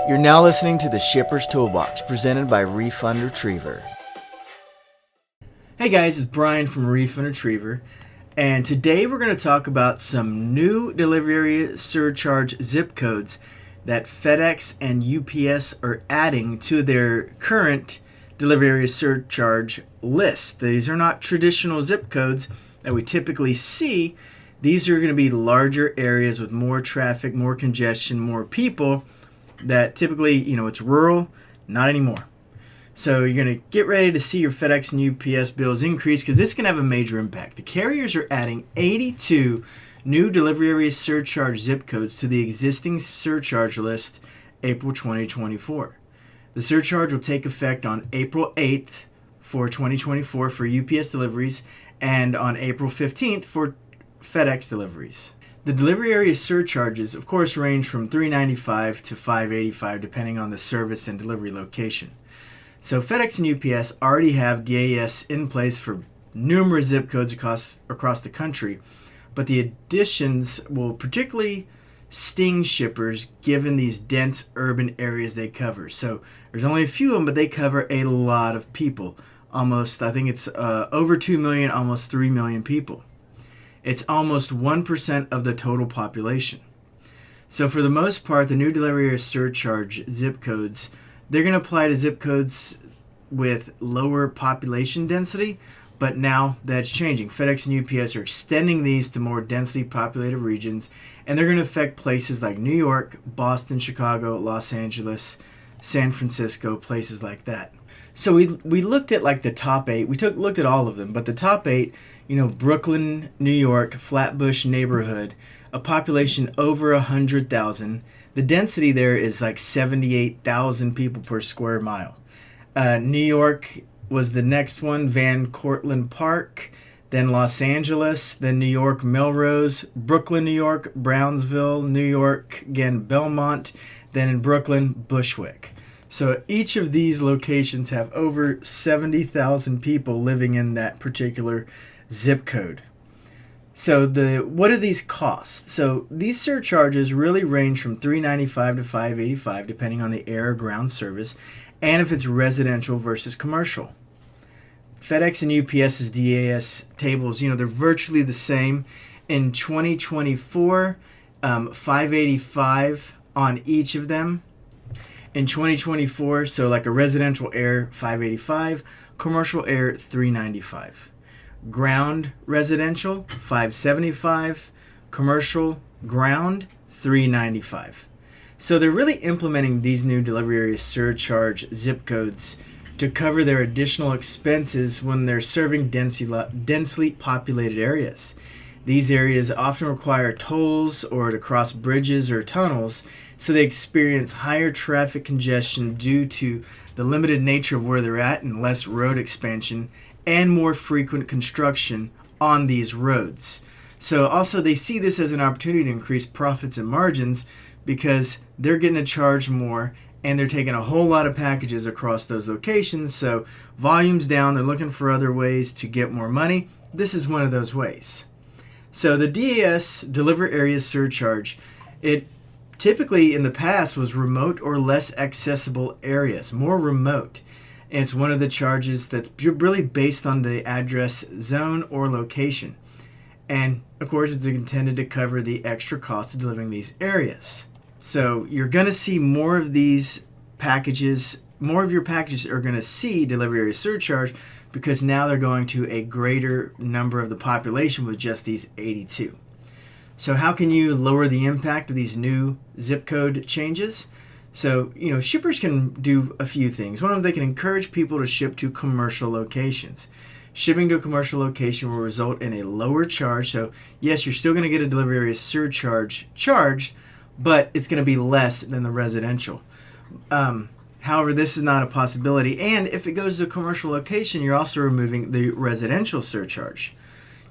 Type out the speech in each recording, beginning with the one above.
You're now listening to the Shipper's Toolbox, presented by Refund Retriever. Hey guys, it's Brian from Refund Retriever, and today we're going to talk about some new Delivery Area Surcharge zip codes that FedEx and UPS are adding to their current Delivery Area Surcharge list. These are not traditional zip codes that we typically see. These are going to be larger areas with more traffic, more congestion, more people that typically, it's rural, not anymore. So you're going to get ready to see your FedEx and UPS bills increase because it's going to have a major impact. The carriers are adding 82 new Delivery Area Surcharge zip codes to the existing surcharge list April 2024. The surcharge will take effect on April 8th for 2024 for UPS deliveries and on April 15th for FedEx deliveries. The delivery area surcharges, of course, range from $3.95 to $5.85 depending on the service and delivery location. So FedEx and UPS already have DAS in place for numerous zip codes across the country, but the additions will particularly sting shippers given these dense urban areas they cover. So there's only a few of them, but they cover a lot of people. Almost, I think it's over 2 million, almost 3 million people. It's almost 1% of the total population. So for the most part, the new delivery area surcharge zip codes, they're going to apply to zip codes with lower population density, but now that's changing. FedEx and UPS are extending these to more densely populated regions, and they're going to affect places like New York, Boston, Chicago, Los Angeles, San Francisco, places like that. So we looked at like the top 8. We looked at all of them, but the top 8, Brooklyn, New York, Flatbush neighborhood, a population over 100,000. The density there is like 78,000 people per square mile. New York was the next one, Van Cortlandt Park, then Los Angeles, then New York, Melrose, Brooklyn, New York, Brownsville, New York, again, Belmont, then in Brooklyn, Bushwick. So each of these locations have over 70,000 people living in that particular zip code. So what do these cost? So these surcharges really range from $3.95 to $5.85 depending on the air or ground service and if it's residential versus commercial. FedEx and UPS's DAS tables, they're virtually the same. In 2024, $5.85 on each of them. In 2024, so like a residential air, $5.85, commercial air, $3.95. Ground residential, $5.75, commercial ground, $3.95. So they're really implementing these new delivery area surcharge zip codes to cover their additional expenses when they're serving densely populated areas. These areas often require tolls or to cross bridges or tunnels, so they experience higher traffic congestion due to the limited nature of where they're at and less road expansion and more frequent construction on these roads. So also they see this as an opportunity to increase profits and margins because they're getting to charge more and they're taking a whole lot of packages across those locations. So volume's down, they're looking for other ways to get more money. This is one of those ways. So the DAS, Delivery Area Surcharge, it typically in the past was remote or less accessible areas, more remote. And it's one of the charges that's really based on the address zone or location. And of course, it's intended to cover the extra cost of delivering these areas. So you're going to see more of these packages, more of your packages are going to see Delivery Area Surcharge because now they're going to a greater number of the population with just these 82. So how can you lower the impact of these new zip code changes? So, shippers can do a few things. One of them, they can encourage people to ship to commercial locations. Shipping to a commercial location will result in a lower charge. So, yes, you're still going to get a delivery area surcharge charge, but it's going to be less than the residential. However, this is not a possibility. And if it goes to a commercial location, you're also removing the residential surcharge.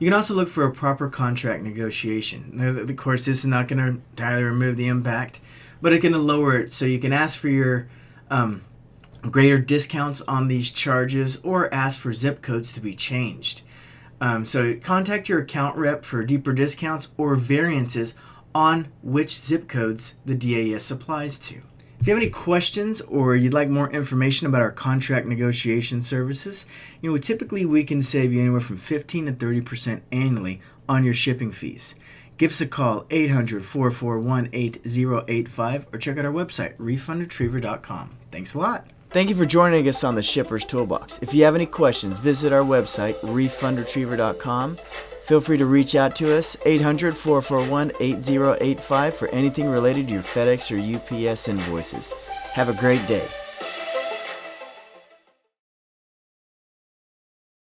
You can also look for a proper contract negotiation. Of course, this is not going to entirely remove the impact, but it can lower it so you can ask for your greater discounts on these charges or ask for zip codes to be changed. So contact your account rep for deeper discounts or variances on which zip codes the DAS applies to. If you have any questions or you'd like more information about our contract negotiation services, typically we can save you anywhere from 15 to 30% annually on your shipping fees. Give us a call, 800-441-8085, or check out our website, refundretriever.com. Thanks a lot. Thank you for joining us on the Shipper's Toolbox. If you have any questions, visit our website, refundretriever.com. Feel free to reach out to us, 800-441-8085, for anything related to your FedEx or UPS invoices. Have a great day.